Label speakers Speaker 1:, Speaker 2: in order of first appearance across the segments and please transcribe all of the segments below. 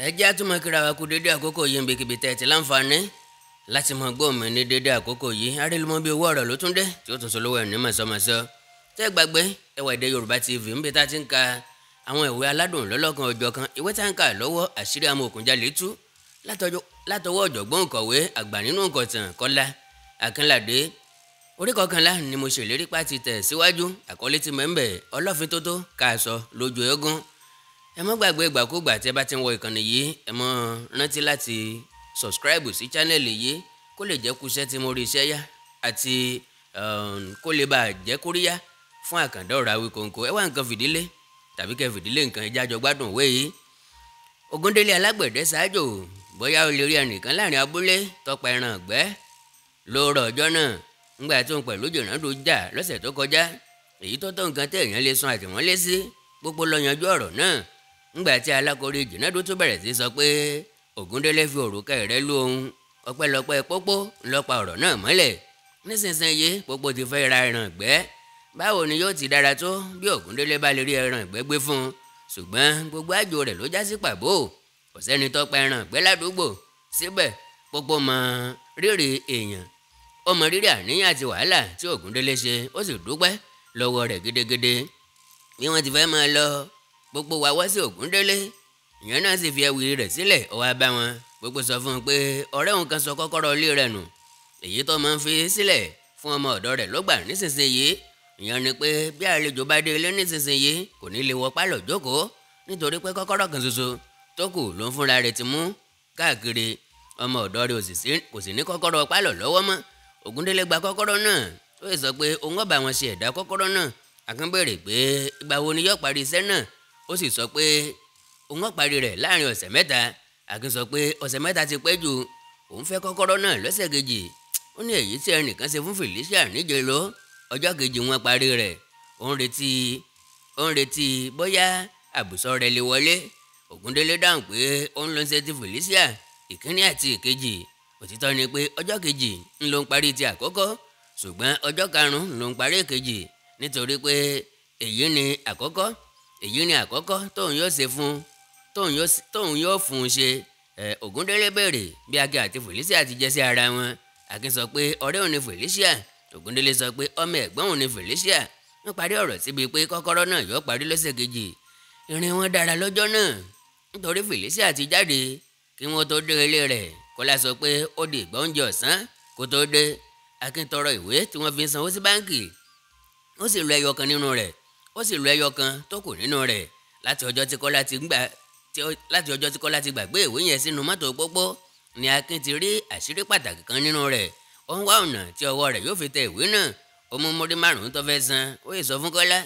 Speaker 1: ẹ jẹ́ àtúmọ̀ kíra wa kú dédé àkókò yìí níbikíbi tẹ́ ẹ ti láǹfààní láti mọ gbọ́ mi ní dédé àkókò yìí arélùmọ́ bíi owó ọ̀rọ̀ ló tún dé tí ó tún sọ lówó ẹ̀ ní mọ̀sọ́mọ̀sọ́ tẹ́ gbàgbé Ẹwà Èdè Yorùbá TV níbi tá a ti ń ka àwọn ìwé aládùn lọ́lọ́kan ọjọ́ kan ìwé tá a ń kà lọ́wọ́ àṣírí àwọn òkùnjalè tú látọwọ́ ọ̀jọ̀gbọ́n òǹkọ̀wé àgbà nínú nǹkan Kọ́lá Akínládé orí kọkànlá ni mo ṣèlérí pàtì tẹ̀ síwájú àkọlé tí mẹ́ńbẹ̀ ọlọ́fin tótó káàsọ lójú eégún ẹ má gbàgbé ìgbàkúgbà tí ẹ bá ti ń wọ ìkànnì yìí ẹ mọ rántí láti subscribe sí channel yìí kó lè jẹ́ kúṣẹ́ tí mo rí iṣẹ́ yá àti kó lè bá jẹ́ kóríyá fún Àkàndá Ọ̀rọ̀ Awíkonko ẹ wá nǹkan fìdílé tàbí kẹ́ fìdílé nǹkan ẹ jájọ gbádùn òwe yìí. Ògúndélé alágbẹ̀dẹ ṣáájò bóyá o lè rí ẹnìkan láàrin abúlé tọpa ẹran ọ̀gbẹ́ lóòrọ̀ ọjọ́ náà ńgbà tó ń pẹ̀lú jìnnàdó jà lọ́sẹ̀ tó kọjá èyí tó tó nǹkan tẹ̀ èèyàn lè san àtìmọ́lé sí gbogbo lọ yanjú ọ̀rọ̀ náà ńgbà tí alákòrí jìnnàdó tó bẹ̀rẹ̀ sí sọ pé Ògúndélé fi òrùka rẹ̀ lù òun ọpẹ́lọpẹ́ pópó ńlọpa ọ̀rọ̀ náà mọ́lẹ̀ nísinsìnyí pópó ti fẹ́ ra ẹran ìgbẹ́ báwo ni yóò ti dára tó bí Ògúndélé bá lè rí ẹran ìgbẹ́ gbé fún un ṣùgbọ́n gbogbo àjò rẹ̀ ló já sí pàbó kò sẹ́ni tó pa ẹran ìgbẹ́ ládùúgbò síbẹ̀ pópó mọ rírì èèyàn ó mọ rírì àníyàn àti wàhálà tí Ògúndélé ṣe ó sì dúpẹ́ lọ́wọ́ rẹ̀ gidigidi bí wọ́n ti fẹ́ máa lọ gbogbo wa wá sí Ògúndélé ìyẹn náà sì fi ẹwì rẹ̀ sílẹ̀ ó wá bá wọn gbogbo sọ fún un pé ọ̀rẹ́ òun kan sọ kọ́kọ́rọ́ ilé rẹ̀ nù èyí tó máa ń fi sílẹ̀ fún ọmọ ọ̀dọ̀ rẹ̀ ló gbà nísinsìnyí ìyẹn ni pé bí àlejò bá dé ilé nísinsìnyí kò ní lè wọ pálọ̀ jókòó nítorí pé kọ́kọ́rọ́ kan ṣoṣo tó kù ló ń fúnra rẹ̀ ti mú káàkiri ọmọ ọ̀dọ̀ rẹ̀ kò sì ní kọ́kọ́rọ́ pálọ̀ lọ́wọ́ mọ́ Ògúndélé gba kọ́kọ́rọ́ náà ó sì sọ pé òun ó bá wọn ṣe ẹ̀dá kọ́kọ́rọ́ náà Akin béèrè pé ìgbà wo ni yóò parí iṣẹ́ náà ó sì sọ pé òun ó parí rẹ̀ láàrin ọ̀sẹ̀ mẹ́ta Akin sọ pé ọ̀sẹ̀ mẹ́ta ti pẹ́ jù òun fẹ́ kọ́kọ́rọ́ náà lọ́sẹ̀ kejì ó ní èyí tí ẹnìkan ṣe fún Felicia níjẹ̀ló ọjọ́ kejì wọn parí rẹ̀ ó ń retí bóyá àbùsọ rẹ̀ lè wọlé Ògúndélé dáhùn pé òun ló ń ṣe ti Felicia ìkíní àti ìkejì òtítọ́ ni pé ọjọ́ kejì ń ló ń parí ti àkọ́kọ́ ṣùgbọ́n ọjọ́ karùn-ún ló ń parí ìkejì nítorí pé èyí ni àkọ́kọ́ tóun yóò fún un ṣe Ògúndélé béèrè bí Akin àti Felicia ti jẹ́ sí ara wọn Akin sọ pé ọ̀rẹ́ òun ni Felicia Ògúndélé sọ pé ọmọ ẹ̀gbọ́n òun ni Felicia wọ́n parí ọ̀rọ̀ síbi pé kọ́kọ́rọ́ náà yóò parí lọ́sẹ̀ kejì ìrìn wọn dára lọ́jọ́ náà nítorí Felicia ti jáde kí wọ́n tó dé ilé rẹ̀ Kọ́lá sọ pé ó di ìgbà oúnjẹ ọ̀sán kó tó dé Akin tọrọ ìwé tí wọ́n fi ń sanwó sí báǹkì ó sì lu ẹyọ kan nínú rẹ̀ ó sì lu ẹyọ kan tó kù nínú rẹ̀ láti ọjọ́ tí Kọ́lá ti gbàgbé ìwé yẹn sínú mọ́tò pópó ni Akin ti rí àṣírí pàtàkì kan nínú rẹ̀ ó ń wá ọ̀nà tí ọwọ́ rẹ̀ yóò fi tẹ ìwé náà ó mú múrí márùn-ún tó fẹ́ san ó yẹ sọ fún Kọ́lá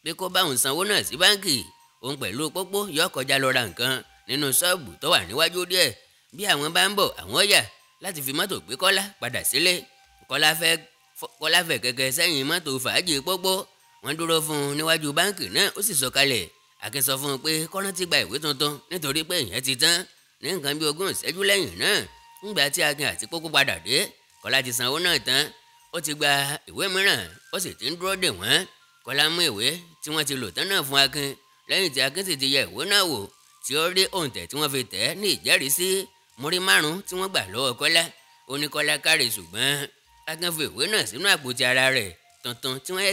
Speaker 1: pé kó bá òun sanwó náà sí báǹkì òun pẹ̀lú pópó yóò kọjá lọ ra nǹkan nínú ṣọ́ọ̀bù tó wà níwájú díẹ̀ bí àwọn bá ń bọ̀ àwọn yà láti fi mọ́tò gbé Kọ́lá padà sílé Kọ́lá fẹ̀ kẹ̀kẹ́ sẹ́yìn mọ́tò fàájì pópó wọ́n dúró fún un níwájú báǹkì náà ó sì sọ̀kalẹ̀ Akin sọ fún un pé kó rántí gba ìwé tuntun nítorí pé ìyẹn ti tán ní nǹkan bí 20 ìṣẹ́jú lẹ́yìn náà ńgbà tí Akin àti pópó padà dé Kọ́lá ti sanwó náà tán ó ti gba ìwé mìíràn ó sì ti ń dúró dè wọ́n Kọ́lá mú ìwé tí wọ́n ti lò tán náà fún Akin lẹ́yìn tí Akin sì ti yẹ ìwé náà wò tí ó rí òǹtẹ̀ tí wọ́n fi tẹ̀ ní ìjẹ́rìísí múrí márùn-ún tí wọ́n gbà lọ́wọ́ Kọ́lá ó ní Kọ́lá káre ṣùgbọ́n Akin fi ìwé náà sínú àpótí ara rẹ̀ tuntun tí wọ́n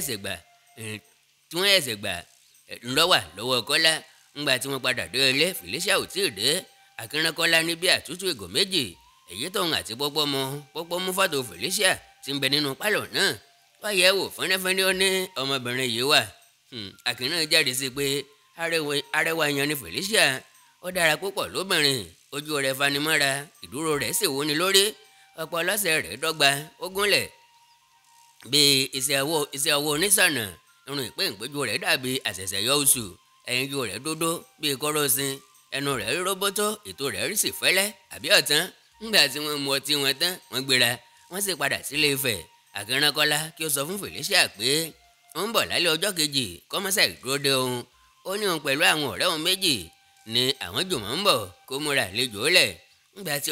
Speaker 1: ẹ̀sẹ̀ gbà ńlọ́wà lọ́wọ́ Kọ́lá ńgbà tí wọ́n padà dé ilé Felicia ò tí ì dé Akin rán Kọ́lá ní bí àtútù ìgò méjì èyí tóun àti pópó mú fọ́tò Felicia tí ń bẹ nínú pálọ̀ náà wọ́n yẹ̀ wò fẹ́nẹ́fẹ́nẹ́ ó ní ọmọbìnrin yìí wà Akin náà jáde sí pé arẹwà yan ni Felicia ó dára púpọ̀ lóbìnrin ojú rẹ̀ fanimọ́ra ìdúró rẹ̀ sì wúni lórí ọpọlọsẹ̀ rẹ̀ dọ́gba ó gúnlẹ̀ bí iṣẹ́ ọwọ́ oníṣànà irun ìpéǹpéjú rẹ̀ dàbí àṣẹ̀ṣẹ̀ yọ oṣù ẹyinjú rẹ̀ dúdú bíi kọ́rọ́sìn ẹnu rẹ̀ rí róbótó ètò rẹ̀ rí sì fẹ́lẹ́ àbí ọ̀tán ńgbà tí wọ́n mu ọtí wọn tán wọ́n gbéra wọ́n sì padà sílé Ifẹ̀ Akin rán Kọ́lá kí ó sọ fún Felicia pé ó ń bọ̀ lálẹ́ ọjọ́ kejì kọ́mọ́sà ìdúró de òun ó ní òun pẹ̀lú àwọn ọ̀rẹ́ òun méjì ni àwọn jùmọ̀ ń bọ̀ kó múra àlejò lẹ̀ ńgbà tí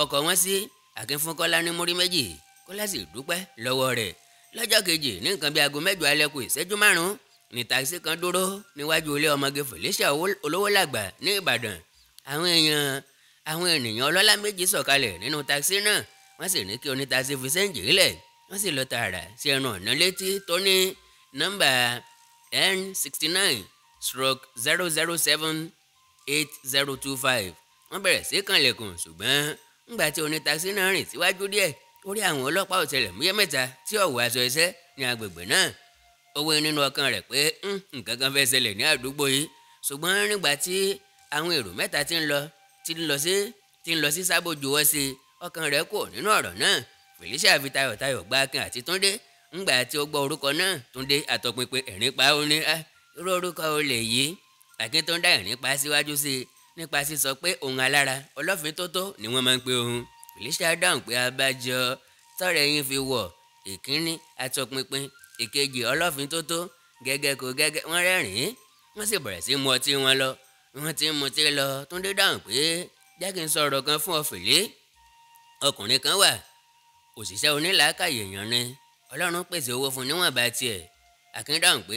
Speaker 1: ọkọ̀ wọn sí Akin fún Kọ́lá ní múrí méjì Kọ́lá sì dúpẹ́ lọ́wọ́ rẹ̀ lọ́jọ́ kejì ní nǹkan bíi aago 8 alẹ́ kù ìṣẹ́jú 5 ní takisí kan dúró níwájú ilé ọmọge Felicia Olówólàgbà ní Ìbàdàn àwọn ènìyàn ọlọ́lá méjì sọ̀kalẹ̀ nínú takisí náà wọ́n sì ní kí onítakisí fi ṣéǹjì lẹ̀ wọ́n sì lọ tààrà sí ẹnu ọ̀nà létí tó ní nọ́mbà N69/0078025. wọ́n bẹ̀rẹ̀ sí kànlẹ̀kùn ṣùgbọ́n ńgbà tí onítakisí náà rìn síwájú díẹ̀ ó rí àwọn ọlọ́pàá ọ̀tẹlẹ̀múyẹ́ mẹ́ta tí ó wọ aṣọ iṣẹ́ ní agbègbè náà. ó wí nínú ọkàn rẹ̀ pé nǹkan kan fẹ́ ṣẹlẹ̀ ní àdúgbò yìí ṣùgbọ́n nígbà tí àwọn èrò mẹ́ta tí ń lọ sí sábò juwọ́ sí ọkàn rẹ̀ kò nínú ọ̀rọ̀ náà. Felicia fi tayọ̀tayọ̀ gba Akin àti Túndé ńgbà tí ó gbọ́ orúkọ náà. Túndé àtọpinpin ẹ̀rín pa ó ní irú orúkọ olè yìí. Akin tó ń dá ẹ̀rín pa síwájú sí i nípa sísọ pé òun alára ọlọ́fin tótó ni wọ́n máa ń pe òun. Felicia dáhùn pé abájọ tọrẹ yín fi wọ̀ ìkíní àtọpinpin ìkejì ọlọ́fin tótó gẹ́gẹ́ kò gẹ́gẹ́. wọ́n rẹ́rìn-ín wọ́n sì bẹ̀rẹ̀ sí mu ọtí wọn lọ. wọ́n ti ń mutí lọ. Túndé dáhùn pé jẹ́ kí n sọ ọ̀rọ̀ kan fún ọ Fèlé. ọkùnrin kan wà òṣìṣẹ́ onílàákàyè èèyàn ni Ọlọ́run pèsè owó fún níwọ̀nba tiẹ̀. Akin dáhùn pé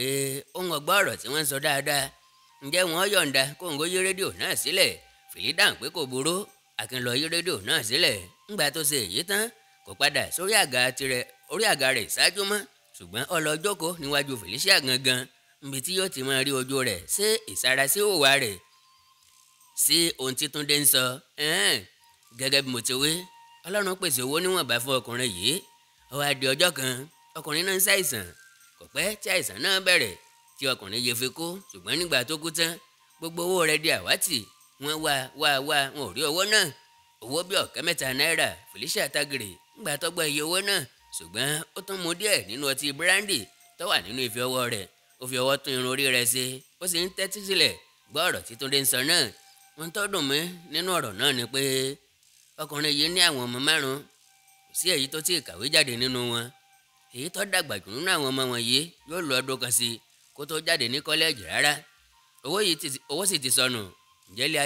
Speaker 1: òun ọgbọ́ ọ̀rọ̀ tí wọ́n ń sọ dáadáa. ǹjẹ́ wọ́n yọ̀ǹda kó ń gó yí rédíò náà sílẹ̀? Fèlé dáhùn pé kò burú. Akin lọ yí rédíò náà sílẹ̀. ńgbà tó ṣe èyí tán kò padà sórí àga rẹ̀ ṣáájú mọ́ ṣùgbọ́n ó lọ jókòó níwájú Felicia gangan níbi tí yóò ti máa rí ojú rẹ̀ ṣe ìsára sí òwà rẹ̀ sí ohun tí Túndé ń sọ. gẹ́gẹ́ bí mo ti wí Ọlọ́run pèsè owó níwọ̀nba fún ọkùnrin yìí. ó wá di ọjọ́ kan ọkùnrin náà ń ṣàìsàn. kò pẹ́ tí àìsàn náà bẹ̀rẹ̀ tí ọkùnrin yìí fi kú ṣùgbọ́n nígbà tó kú tán gbogbo owó rẹ̀ di àwátì. wọ́n wá wọn ò rí owó náà. owó bí ọ̀kẹ́ 3 náírà. Felicia tágìrì ńgbà tó gbọ́ iye owó náà ṣùgbọ́n ó tún mu díẹ̀ nínú ọtí bíráńdì tó wà nínú ife ọwọ́ rẹ̀. ó fi ọwọ́ tún irun orí rẹ̀ ṣe ó sì ń tẹ́tí sílẹ̀ gbọ́ ọ̀rọ̀ tí Túndé ń sọ náà. ohun tó dùn mí nínú ọ̀rọ̀ náà ni pé ọkùnrin yìí ní àwọn ọmọ 5 kò sí èyí tó tí ì kàwé jáde nínú wọn. èyí tó dàgbà jù nínú àwọn ọmọ wọn yìí yóò lo ọdún kan sí kó tó jáde ní kọ́lẹ́ẹ̀jì rárá. owó sì ti sọnù. ǹjẹ́lẹ̀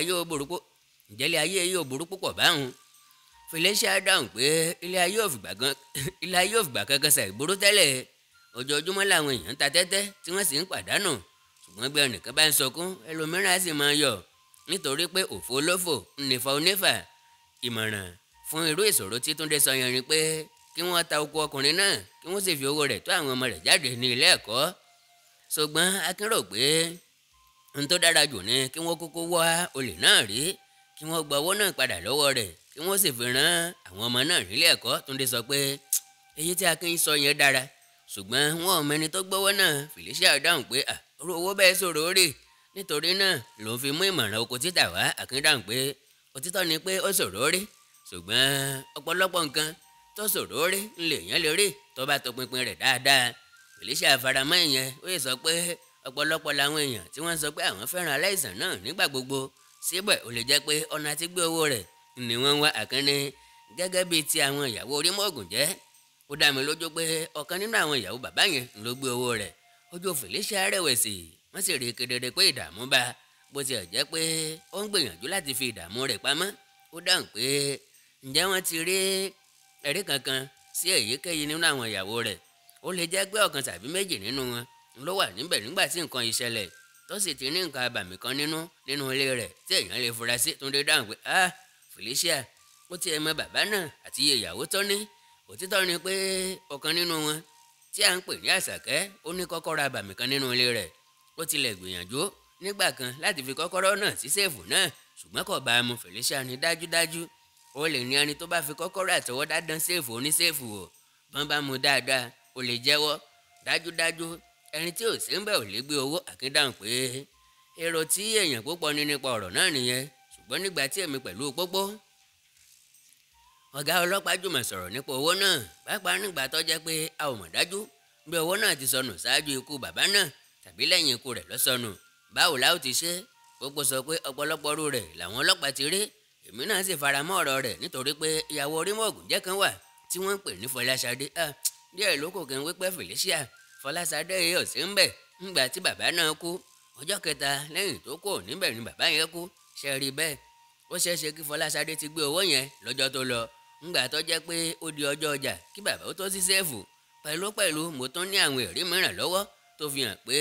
Speaker 1: ayé yóò burú púpọ̀ báwọn. Felicia dáhùn pé ilé ayé ò fìgbà kankan ṣàìburú tẹ́lẹ̀. ojoojúmọ́ làwọn èèyàn ń ta tẹ́tẹ́ tí wọ́n sì ń pàdánù ṣùgbọ́n bí ẹnìkan bá ń sọkún ẹlòmíràn á sì máa yọ̀ nítorí pé òfò olófò ńnìfà onífà. ìmọ̀ràn fún irú ìṣòro tí Túndé sọ yẹn ni pé kí wọ́n ta oko ọkùnrin náà kí wọ́n sì fi owó rẹ̀ tó àwọn ọmọ rẹ̀ jáde ní ilé ẹ̀kọ́. ṣùgbọ́n Akin rò pé ohun tó dára jù ni kí wọ́n kúkú wá olè náà rí kí wọ́n gba owó náà padà lọ́wọ́ rẹ̀ kí wọ́n sì fi rán àwọn ọmọ náà nílé ẹ̀kọ́. Túndé sọ pé èyí tí Akin sọ yẹn dára ṣùgbọ́n wọn ò mẹ́ni tó gbọ́wọ́ náà. Felicia dáhùn pé irú owó bẹ́ẹ̀ ṣòro rè nítorí náà ló ń fi mú ìmọ̀ràn oko títà wá. Akin dáhùn pé òtítọ́ ni pé ó ṣòro rè ṣùgbọ́n ọ̀pọ̀lọpọ̀ nǹkan tó ṣòro rè ńlẹ̀ yẹn lè rí tó bá tọpinpin rẹ̀ dáadáa. Felicia faramọ́ ìyẹn ó yẹ sọ pé ọ̀pọ̀lọpọ̀ làwọn èèyàn tí wọ́n sọ pé àwọn fẹ́ràn aláìsàn náà nígbà gbogbo síbẹ̀ ó lè jẹ́ pé ọ̀nà àti gbé owó rẹ̀ ni wọ́n wá. Akin ní gẹ́gẹ́ bíi ti àwọn ìyàwó Orímọ̀ògùn jẹ́ ó dá mi lójú pé ọ̀kan nínú àwọn ìyàwó bàbá yẹn ló gbé owó rẹ̀. ojú Felicia rẹ̀wẹ̀sì wọ́n sì rí kedere pé ìdààmú bá bó tiẹ̀ jẹ́ pé ó ń gbìyànjú láti fi ìdààmú rẹ̀ pamọ́. ó dáhùn pé ǹjẹ́ wọ́n ti rí ẹ̀rí kankan sí èyíkéyìí nínú àwọn ìyàwó rẹ̀? ó lè jẹ́ pé ọ̀kan tàbí méjì nínú wọn ló wà níbẹ̀ nígbà tí nǹkan ìṣẹ̀lẹ̀ tó sì ti ní nǹkan abàmì kan nínú ilé rẹ̀ tí èèyàn lè fura sí. Túndé dáhùn pé Felicia ó ti ẹ̀ mọ bàbá náà àti iye ìyàwó tó ní. òtítọ́ ni pé ọ̀kan nínú wọn tí à ń pè ní Àṣàkẹ́ ó ní kọ́kọ́rọ́ abàmì kan nínú ilé rẹ̀. ó tilẹ̀ gbìyànjú nígbà kan láti fi kọ́kọ́rọ́ náà sí séèfù náà ṣùgbọ́n kò bá a mu. Felicia ní dájúdájú ó lè ní ẹni tó bá fi kọ́kọ́rọ́ àtọwọ́dá dán séèfù oníséèfù wò bọ́n bá mu dáadáa ó lè jẹ́wọ́. dájúdájú ẹni tí ò sí ń bẹ̀ ò lè gbé owó. Akin dáhùn pé èrò tí èèyàn púpọ̀ ní nípa ọ̀rọ̀ náà nìyẹn ṣùgbọ́n nígbà tí èmi pẹ̀lú pópó ọ̀gá ọlọ́pàá jùmọ̀ sọ̀rọ̀ nípa owó náà pàápàá nígbà tó jẹ́ pé a ò mọ̀ dájú bí owó náà ti sọnù ṣáájú ikú bàbá náà tàbí lẹ́yìn ikú rẹ̀ ló sọnù. báwo la ó ti ṣe? Pópó sọ pé ọ̀pọ̀lọpọ̀ rú rẹ̀ làwọn ọlọ́pàá ti rí. èmi náà sì fara mọ́ ọ̀rọ̀ rẹ̀ nítorí pé ìyàwó Orímọ̀ògùn jẹ́ kan wà tí wọ́n ń pè ní Fọláṣadé. díẹ̀ ló kò kí n wí pé Felicia Fọláṣadé yìí ò sí ń bẹ̀ ńgbà tí bàbá náà kú. ọjọ́ kẹta lẹ́yìn tó kù níbẹ̀ ni bàbá yẹn kú. ṣe rí bẹ́ẹ̀ ó ṣeéṣe kí Fọláṣadé ti gbé owó yẹn lọ́jọ́ tó lọ ńgbà tó jẹ́ pé ó di ọjọ́ ọjà kí bàbá ó tó sí sẹ́ẹ̀fù. pẹ̀lú mo tún ní àwọn ẹ̀rí mìíràn lọ́wọ́ tó fi hàn pé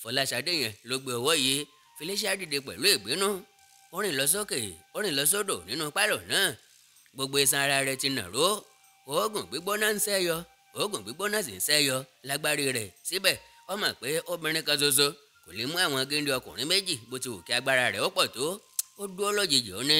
Speaker 1: Fọláṣadé yẹn ló gbé owó yìí. Felicia dìde pẹ̀lú ìbínú. ó rìn lọ sókè ó rìn lọ sódò nínú pálọ̀ náà. Gbogbo iṣan ara rẹ̀ ti nàró, òógùn gbígbóná ń ṣẹ́yọ, òógùn gbígbóná sì ń ṣẹ́yọ lágbárí rẹ̀. Síbẹ̀ ó mọ̀ pé obìnrin kan ṣoṣo kò lè mú àwọn géńdé ọkùnrin méjì bó ti wù kí agbára rẹ̀ ó pọ̀ tó. Ó dúró lójijì ó ní,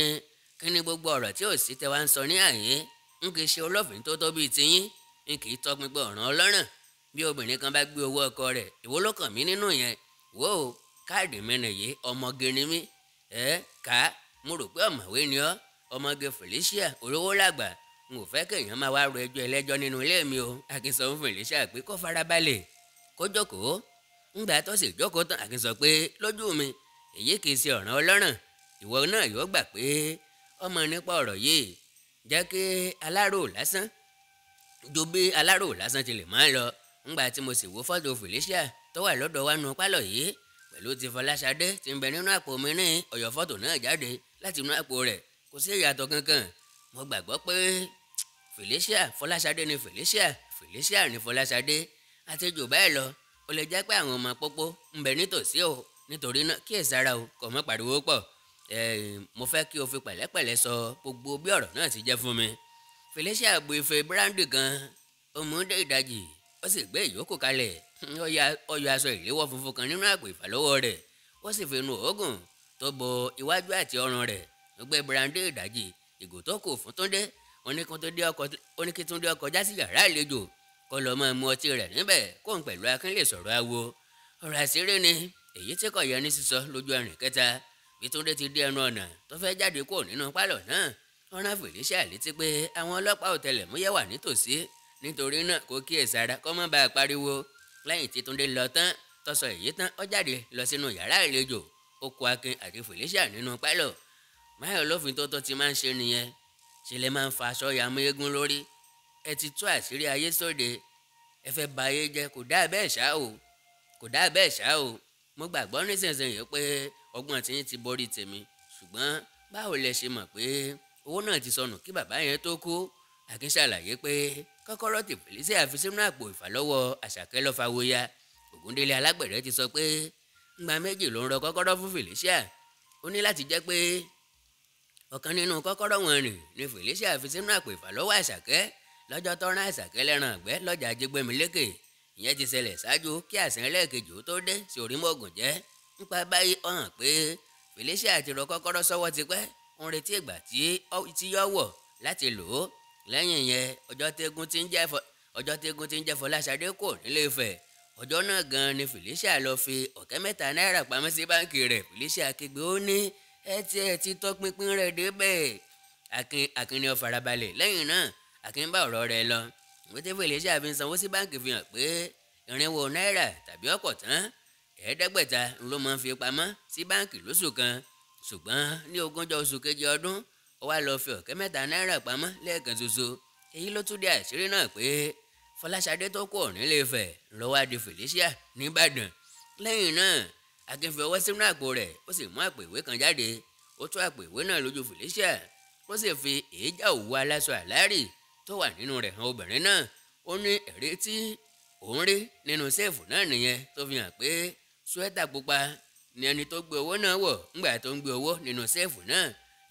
Speaker 1: kí ni gbogbo ọ̀rọ̀ tí ò sí tẹ wá ń sọ ní àyè? N kì í ṣe olófin tó tó bíi tiyín, n kì í tọpinpin ọ̀ràn ọlọ́ràn. Bí obìnrin kan bá gbé owó ọkọ rẹ̀, èwo ló kàn mí nínú yẹn? Wò ó, káàdì mi nìyí, ọmọge ni mí. Ká mo rò pé ọ̀mọ̀wé ni ọ́, ọmọge Felicia olówó làgbà. N ò fẹ́ kéèyàn máa wá ro ẹjọ́ ẹlẹ́jọ́ nínú ilé mi o. Akin sọ fún Felicia pé kó farabalẹ̀ kó jókòó. Ńgbà tó sì jókòó tán, Akin sọ pé lójú mi èyí kì í ṣe ọ̀ràn ọlọ́ràn. Ìwọ náà yóò gbà pé ọmọ nípa ọ̀rọ̀ yìí. Jẹ́ kí alárò lásán ju bí alárò lásán ti lè máa lọ. Ńgbà tí mo sì wo fọ́tò Felicia tó wà lọ́dọ̀ wa nù pálọ̀ yìí pẹ̀lú ti Fọláṣadé tí ń bẹ nínú àpò mi ní ọ̀yọ́ fọ́tò náà jáde láti inú àpò rẹ̀, kò sí ìyàtọ̀ kankan. Mo gbàgbọ́ pé Felicia Fọláṣadé ni Felicia, Felicia ni Fọláṣadé. Àti jù bẹ́ẹ̀ lọ, ó lè jẹ́ pé àwọn ọmọ pópó ń bẹ nítòsí o. Nítorí náà kíyèsára o, kò mọ́ pariwo pọ̀. Mo fẹ́ kí o fi pẹ̀lẹ́pẹ̀lẹ́ sọ gbogbo bí ọ̀rọ̀ náà ti jẹ́ fún mi. Felicia bu ife bíráńdì kan, ó mú dé ìdajì, ó sì gbé ìyókù kalẹ̀. Ó yọ aṣọ ìléwọ́ funfun kan nínú àpò ìfàlọ́wọ́ rẹ̀, ó sì fi nu òógùn tó bo iwájú àti ọrùn rẹ̀. Ó gbé bíráńdì ìdajì ìgò tó kù fún Túndé. Ó ní kí Túndé ọkọ̀ já sí yàrá àlejò kó lọ máa mu ọtí rẹ̀ níbẹ̀, kóun pẹ̀lú Akin lè sọ̀rọ̀ awo. Ọ̀rọ̀ àṣírí ni èyí tí kò yẹ ní sísọ lójú ẹ̀rìn kẹta. Bí Túndé ti dé ẹnu ọ̀nà tó fẹ́ jáde kúrò nínú pálọ̀ náà, ó rán Felicia létí pé àwọn ọlọ́pàá ọ̀tẹlẹ̀múyẹ́ wà nítòsí. Nítorí náà kó kíyèsára kó má bàa pariwo. Lẹ́yìn tí Túndé lọ tán tó sọ èyí tán, ó jáde lọ sínú yàrá àlejò. Ó kó Akin àti Felicia nínú pálọ̀. Máyọ̀ lófin tó ti máa ń ṣe nìyẹn. Ṣe lè máa ń fa aṣọ ya mú eégún lórí. Ẹ ti tú àṣírí ayé sóde. Ẹ fẹ́ ba ayé jẹ́, kò dáa bẹ́ẹ̀ ṣá o. Kò dáa bẹ́ẹ̀ ṣá o. Mo gbàgbọ́ nísinsìnyí pé ọgbọ́n tiyín ti borí tèmi. Ṣùgbọ́n báwo lẹ ṣe mọ̀ pé owó náà ti sọnù kí bàbá yẹn tó kú? Akin ṣàlàyé pé kọ́kọ́rọ́ tí Felicia fi sínú àpò ìfàlọ́wọ́ Àṣàkẹ́ ló fa wóyá. Ògúndélé alágbẹ̀dẹ ti sọ pé ńgbà méjì ló ń rọ kọ́kọ́rọ́ fún Felicia. Ó ní láti jẹ́ pé ọ̀kan nínú kọ́kọ́rọ́ wọn ni Felicia fi sínú àpò ìfàlọ́wọ́ Àṣàkẹ́ lọ́jọ́ tó rán Àṣàkẹ́ lẹ́ran àgbẹ̀ lọ́jà Ajégbémilékè. Ìyẹn ti ṣẹlẹ̀ ṣáájú kí àsìn ẹlẹ́ẹ̀kejì ó tó dé sí Orímọ̀gùn jẹ́. Nípa báyìí ó hàn pé Felicia ti rọ kọ́kọ́rọ́ sọ́wọ́ tipẹ́. Ó ń retí ìgbà tí yọ wọ̀ láti lò ó. Lẹ́yìn yẹn ọjọ́ tẹ́gùn tí ń jẹ́ Fọláṣadé kò nílé Ifẹ̀. Ọjọ́ náà gan ni Felicia lọ fi $300 pamọ́ sí báǹkì rẹ̀. Felicia kígbe ó ní ẹ ti tọpinpin rẹ̀ débẹ̀. Akin ni ó farabalẹ̀. Lẹ́yìn náà Akin bá ọ̀rọ̀ rẹ̀ lọ. Ìwé tí Felicia fi ń sanwó sí báǹkì fi hàn pé $400 tàbí ọ̀pọ̀ tán 500 ló máa ń fi pamọ́ sí báǹkì lóṣù kan. Ṣùgbọ́n ní 20 oṣù kejì ọdún, ó wá lọ fi $300 pamọ́ lẹ́ẹ̀kan ṣoṣo. Èyí ló tún dé àṣírí náà pé Fọláṣadé tó kù nílé Ifẹ̀ ló wá di Felicia nìbàdàn. Lẹ́yìn náà Akin fi ọwọ́ sínú àpò rẹ̀, ó sì mú àpò ìwé kan jáde. Ó tú àpò ìwé náà lójú Felicia, ó sì fi èéjà òwú aláṣọ àlárì tó wà nínú rẹ̀ hàn obìnrin náà. Ó ní ẹ̀rí tí òun rí nínú sẹ́ẹ̀fù náà nìyẹn, tó fi hàn pé súwẹ́tà pupa ni ẹni tó gbé owó náà wọ̀ ńgbà tó ń gbé owó nínú sẹ́ẹ̀fù náà.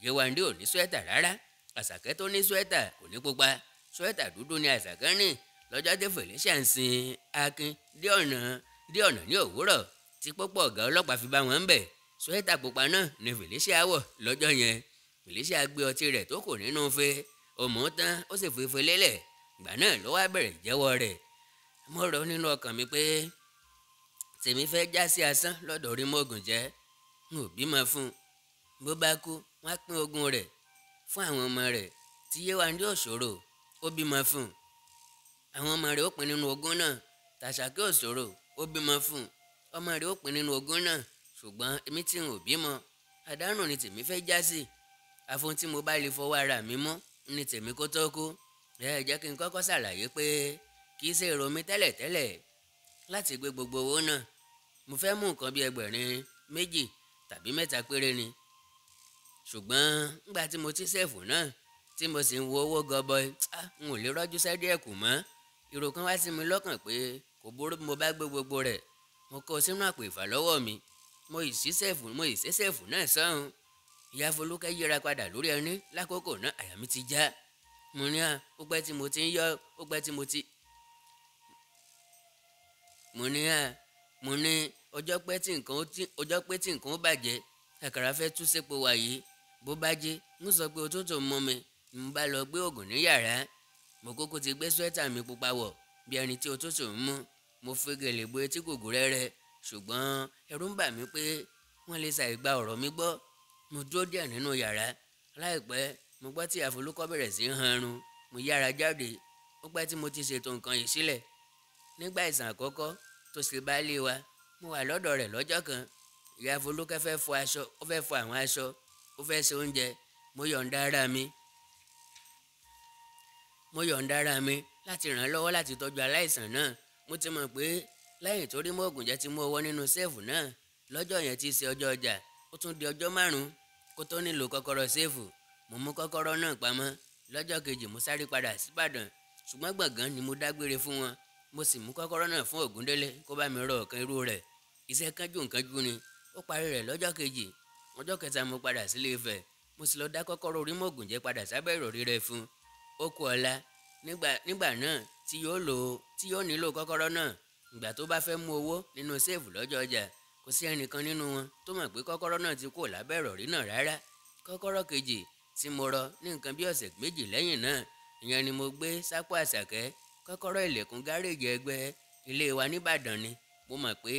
Speaker 1: Yéwándé ò ní súwẹ́tà rárá. Àṣàkẹ́ tó ní súwẹ́tà kò ní pupa. Súwẹ́tà dúdú ni Àṣàkẹ́ ní. Lọ́jọ́ tí Felicia ń sin Akin dé ọ̀nà ní òwúrọ̀ tí pópó ọ̀gá ọlọ́pàá fi bá wọn ń bẹ̀, súwẹ́tà pupa náà ni Felicia wọ̀ lọ́jọ́ yẹn. Felicia gbé ọtí rẹ̀ tó kù nínú ife, ó mú tán, ó sì fi ife lélẹ̀. Ìgbà náà ló wá bẹ̀rẹ̀ jẹ́wọ́ rẹ̀. Mo rò nínú ọkàn mi pé tèmi fẹ́ já sí asán lọ́dọ̀ Orímọ̀gùn jẹ́. N ò bímọ fún un. Bó bá kú wọ́n á pín ogún rẹ̀ fún àwọn ọmọ rẹ̀. Tí Yéwándé Òṣòro ó bímọ fún un, àwọn ọmọ rẹ̀ ó pín nínú ogún náà. Tàṣàkẹ́ Òṣòro ó bímọ fún un, ọmọ rẹ̀ ó pín nínú ogún náà. Ṣùgbọ́n èmi tí n ò bímọ, àdánù ni tèmi fẹ́ já sí. Àfohun tí mo bá lè fọwọ́ ara mi mú ni tèmi kó tó kú. Jẹ́ kí n kọ́kọ́ ṣàlàyé pé kì í ṣe èrò mi tẹ́lẹ̀tẹ́lẹ̀ láti gbé gbogbo owó náà. Mo fẹ́ mú nǹkan bí $2 tàbí 3 péré ni. Ṣùgbọ́n nígbà tí mo ti sẹ́ẹ̀fù náà tí mo sì ń wo owó gọbọi, n ò lè rọ́jú sẹ́dí ẹ̀kú mọ́. Ìrò kan wá sí mi lọ́kàn pé kò burú bí mo bá gbé gbogbo rẹ̀. Mo kó sínú àpò ìfàlọ́wọ́ mi. Mo ì sí sẹ́ẹ̀fù náà sọ́hùn. Ìyá Folúkẹ́ yíra padà lórí ẹní lákòókò náà àyà mi ti já. Mo ní ó pẹ́ tí mo ti ń yọ ó pẹ́ tí mo ti. mo ní ọjọ́ pẹ́ tí nǹkan ó bàjẹ́ àkàrà fẹ́ tú sépo wà yìí bó bá jẹ́ ń sọ pé òtútù mú mi mo bá lọ gbé oògùn ní yàrá. Mo kúkú ti gbé swẹ́tà mi pupa wọ̀ bí ẹni tí òtútù ń mú. Mo fi gèlè bo etí gògó rẹ́rẹ́ ṣùgbọ́n ẹ̀rù ń bà mí pé wọ́n lè ṣàìgbà ọ̀rọ̀ mi gbọ́. Mo dúró díẹ̀ nínú yàrá. Láìpẹ́ mo gbọ́ tí Àfolúkọ́ bẹ̀rẹ̀ sí í hanrun. Mo yára jáde. Ó pẹ́ tí mo ti ṣètò nǹkan yìí sílẹ̀. Nígbà ìsàn àkọ́kọ́ tó ṣe baálé wa mo wà lọ́dọ̀ rẹ̀ lọ́jọ́ kan. Ìyá Folúkẹ́ fẹ́ fọ aṣọ, ó fẹ́ fọ àwọn aṣọ, ó fẹ́ ṣe oúnjẹ. Mo yọ̀ǹda ara mi láti ràn án lọ́wọ́ láti tọ́jú aláìsàn náà. Mo ti mọ̀ pé lẹ́yìn tó rí Mọ́ògùnjẹ́ ti mú ọwọ́ nínú séèfù náà lọ́jọ́ yẹn ti ṣe ọjọ́ ọjà. Ó tún di ọjọ́ 5 kó tó nílò kọ́kọ́rọ́ séèfù. Mo mú kọ́kọ́rọ́ náà pamọ́. Lọ́jọ́ kejì mo sáré padà síbàdàn ṣùgbọ́n gbọ̀ngàn ni mo dágbére fún wọn. Mo sì mú kọ́kọ́rọ́ náà fún Ògúndélé kó bá mi rọ ọ̀kan irú rẹ̀. Iṣẹ́ kánjú ni. Ó parí rẹ̀ lọ́jọ́ kejì. Ọjọ́ kẹta mo padà sílé Ifẹ̀. Mo sì lọ dá kọ́kọ́rọ́ orí Mọ́ògùnjẹ́ padà sábẹ́ ìrọ̀rí rẹ̀ fún. Ó kù ọ̀la nígbà náà tí yóò nílò kọ́kọ́rọ́ náà. Ìgbà tó bá fẹ́ mú owó nínú séèfù lọ́jọ́ ọjà kò sí ẹnìkan nínú wọn tó mọ̀ pé kọ́kọ́rọ́ náà ti kúrò lábẹ́ ìrọ̀rí náà rárá. Kọ́kọ́rọ́ kejì tí mo rọ ní nǹkan bí ọ̀sẹ̀ 2 lẹ́yìn náà ìyẹn ni mo gbé sápò Àṣàkẹ́. Kọ́kọ́rọ́ ilẹ̀kùn gáréèjì ẹgbẹ́ ilé wa nìbàdàn ni. Mo mọ̀ pé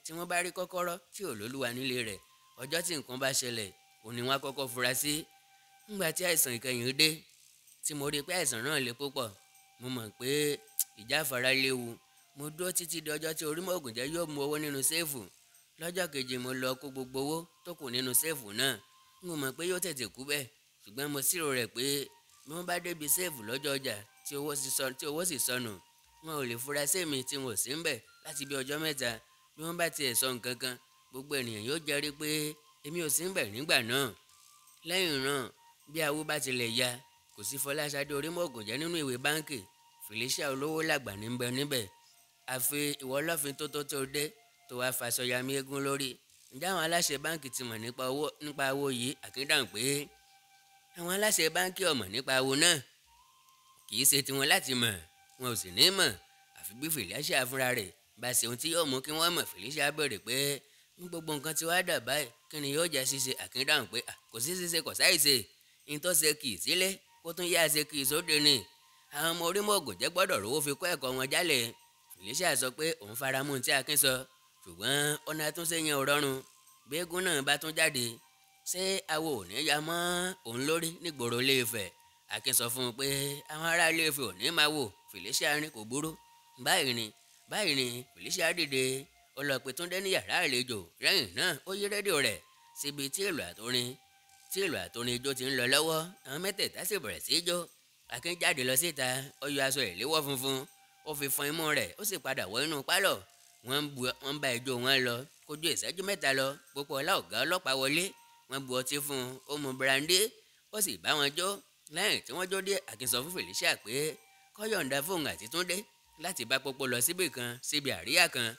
Speaker 1: tí wọ́n bá rí kọ́kọ́rọ́ tí ò lólúwa nílé rẹ̀ ọjọ́ tí nǹkan bá ṣẹlẹ̀ òun ni wọ́n á kọ́kọ́ fura sí. Nígbà tí àìsàn ìkẹyìn dé tí mo rí pé àìsàn náà le púpọ̀ mo mọ̀ pé ìjáfara léwu. Mo dúró títí di ọjọ́ tí orí Mọ́ògùnjẹ́ yóò mú owó nínú séèfù. Lọ́jọ́ kejì mo lọ kó gbogbo owó tó kù nínú séèfù náà. Mo mọ̀ pé yóò tètè kú bẹ́ẹ̀ ṣùgbọ́n mo ṣírò rẹ̀ pé bí wọ́n bá débi séèfù lọ́jọ́ ọjà tí owó sì sọnù wọn ò lè fura sí mi tí wọn ò sí ń bẹ̀ láti bí ọjọ́ 3. Bí wọ́n bá tiẹ̀ sọ nǹkan kan gbogbo ènìyàn yóò jẹ́rìí pé èmi ò sí ń bẹ̀ nígbà náà. Lẹ́yìn náà bí awo bá tilẹ̀ ya kò sí Fọláṣadé orí Mọ́ògùnjẹ́ nínú ìwé báǹkì. Felicia olówó làgbà ní bẹ níbẹ̀. Àfi ìwọ lọ́fin tó dé tó wá faṣọ ya mí eégún lórí. Ǹjẹ́ àwọn aláṣẹ báǹkì ti mọ̀ nípa owó yìí? Akíndàhùn pé àwọn aláṣẹ báǹkì ò mọ̀ nípa owó náà. Kì í ṣe tiwọn láti mọ̀, wọn ò sì ní mọ̀ àfi bí Felicia fúnra rẹ̀ bá ṣe ohun tí yóò mú kí wọ́n mọ̀. Felicia béèrè pé ní gbogbo nǹkan tí wàá dà báyìí kí ni yóò jẹ́ ṣíṣe? Akíndàhùn pé kò sí ṣíṣe kò sáìṣe. Ìtọ́ ṣe kì í sílé kó tún yá ṣe kì í sóde ni. Àwọn ọmọ orí Mọ́ògùnjẹ́ gbọ́dọ̀ rówó fi kọ́ ẹ̀kọ́ wọn jálẹ̀. Felicia sọ pé òun faramọ́ ohun tí Akin sọ ṣùgbọ́n ọ̀nà àtúnṣe yẹn ò rọrùn. Bí eégún náà bá tún jáde ṣé awo ò ní ya mọ́ òun lórí nígboro Ilé Ifẹ̀? Akin sọ fún un pé àwọn ará Ilé Ifẹ̀ ò ní máa wò. Felicia ní kò burú. Báyìí ni Felicia dìde. Ó lọ pe Túndé ní yàrá àlejò. Lẹ́yìn náà ó yí rédíò rẹ̀ síbi tí ìlù àtorin ijó ti ń lọ lọ́wọ́. Àwọn mẹ́tẹ̀ẹ̀ta sì bẹ̀rẹ̀ sí í jó. Akin jáde lọ síta. Ó yọ aṣọ ìléwọ́ funfun ó fi fọn imú rẹ̀ ó sì padà wọ inú pálọ̀. Wọ́n bá ijó wọn lọ kó ju ìṣẹ́jú 3 lọ. Pópóọlá ọ̀gá ọlọ́pàá wọlé. Wọ́n bu ọtí fún un. Ó mu brandy ó sì bá wọn jó. Lẹ́yìn tí wọ́n jó dé Akin sọ fún Felicia pé kó yọ̀ǹda fóun àti Túndé láti bá Pópó lọ síbi àríyá kan.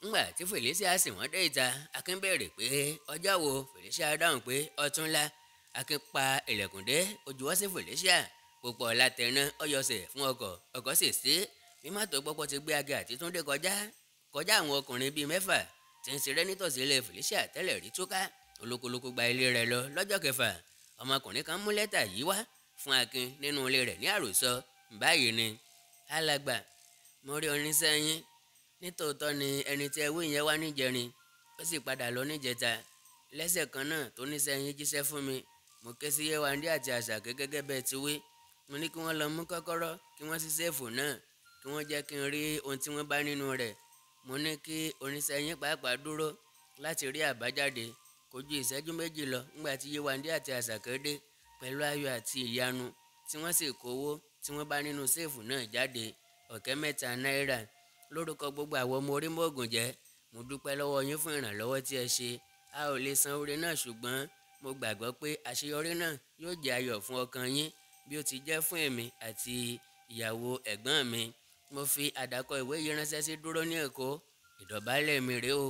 Speaker 1: Ńgbà tí Felicia sì wọ́n dé ìta Akin béèrè pé ọjọ́ wo? Felicia dáhùn pé ọ̀túnla. Akin pa ilẹ̀kùn dé ó juwọ́ sí Felicia. Pópóọlá tẹná ó yọsẹ̀ fún ọkọ̀ sì sí. Bí mọ́tò Pópó ti gbé Akin àti Túndé kọjá àwọn ọkùnrin bíi 6 tí ń ṣeré nítòsí ilé Felicia tẹ́lẹ̀ rí túká. Olúkúlùkù gba ilé rẹ̀ lọ. Lọ́jọ́ kẹfà ọmọkùnrin kan mú lẹ́tà yìí wá fún Akin nínú ilé rẹ̀ ní àròsọ. Báyìí ni: alàgbà, mo rí oníṣẹ́ yín. Nítòótọ́ ni ẹni tí ẹ wí yẹn wá níjẹrin ó sì padà lọ níjẹta. Lẹ́sẹ̀ kan náà tó níṣẹ́ yín jíṣẹ́ fún mi mo ké sí Yéwándé àti Àṣàkẹ́ gẹ́gẹ́ bẹ́ẹ̀ ti wí. Mo ní kí wọ́n lọ mú kọ́kọ́rọ́ kí wọ́n ṣí séèfù náà kí wọ́n jẹ́ kí n rí ohun tí wọ́n bá nínú rẹ̀. Mo ní kí oníṣẹ́ yín pàápàá dúró láti rí àbájáde. Kò ju ìṣẹ́jú 2 lọ nígbà tí Yéwándé àti Àṣàkẹ́ dé pẹ̀lú ayọ̀ àti ìyanu tí wọ́n sì kó owó tí wọ́n bá nínú séèfù náà jáde. Ọ̀kẹ́ 3 náírà. Lórúkọ gbogbo àwọn ọmọ orí Mọ́ògùnjẹ́ mo dúpẹ́ lọ́wọ́ yín fún ìrànlọ́wọ́ tí ẹ ṣe. A ò lè san oore náà ṣùgbọ́n mo gbàgbọ́ pé àṣeyọrí náà yóò jẹ́ ayọ̀ fún ọkàn yín bí ó ti jẹ́ fún èmi àti ìyàwó ẹ̀gbọ́n mi. Mo fi àdàkọ ìwé yìí ránṣẹ́ sí Dúró ní Èkó. Ìdọ̀bálẹ̀ mi rèé o.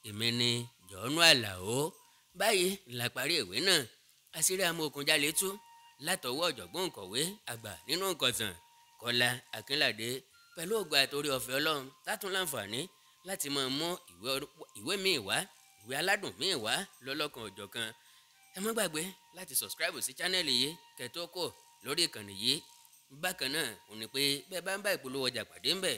Speaker 1: Èmi ni Jọ̀ọ́nú Àlàó. Báyìí la parí ìwé náà. Àṣírí Amóòkùnjalè tú látọwọ́ ọ̀jọ̀gbọ́n òǹkọ̀wé àgbà nínú Nǹkantan Kọ́lá Akínládé. Pẹ̀lú ògo àtòrí ọ̀fẹ́ Ọlọ́run tátún láǹfààní láti máa mú ìwé míì wá, ìwé aládùn míì wá lọ́lọ́kan òjọ̀kan. Ẹ má gbàgbé láti subscribe sí channel yìí kẹ́ tó kò lórí ìkànnì yìí. Bákan náà ò ní pé bẹ́ẹ̀ bá ń bá ìpolówó ọjà pàdé ń bẹ̀,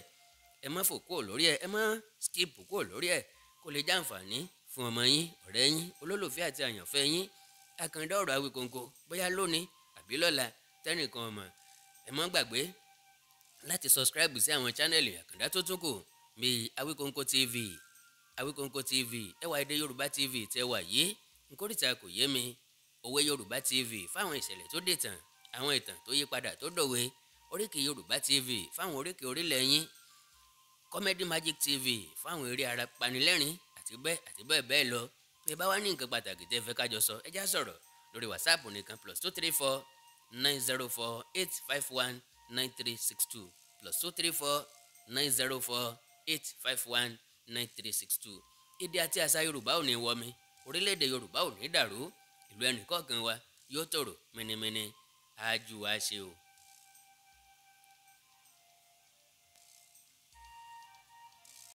Speaker 1: ẹ má fò kúrò lórí ẹ̀, ẹ má skip kúrò lórí ẹ̀ kó lè jàǹfààní fún ọmọ yín, ọ̀rẹ́ yín, olólùfẹ́ àti àyànfẹ́ yín. Àkàndá ọ̀rọ̀ Awíkonko bóyá lónìí àbí lọ́la tẹ́nìkan ọmọ. Ẹ má gbàgbé láti subscribe sí àwọn channel Àkàndá tó tún kù bíi Awíkonko TV, Awíkonko TV, Ẹwà Èdè Yorùbá TV tẹ́wà yìí, Nkórìtà Kò Yé Mi, Òwe Yorùbá TV fáwọn ìṣẹ̀lẹ̀ tó dìtàn, àwọn ìtàn tó yí padà tó dòwe, Oríkì Yorùbá TV fáwọn oríkì orílẹ̀ yín, Comedy Magic TV fáwọn eré ara panilẹ́rìn àti bẹ́ẹ̀ bẹ́ẹ̀ lọ. Bí ẹ bá wá ní nǹkan pàtàkì tẹ́ fẹ́ kájọ sọ, ẹ já sọ̀rọ̀ lórí WhatsApp nìkan +234 904 851 9362 +234 904 851 9362. Èdè àti àṣà Yorùbá ò ní wọmi, orílẹ̀-èdè Yorùbá ò ní dàrú, ìlú ẹnìkọ̀ọ̀kan wa yóò tòrò mẹ́nẹ́mẹ́nẹ́. Àjù wa ṣe o.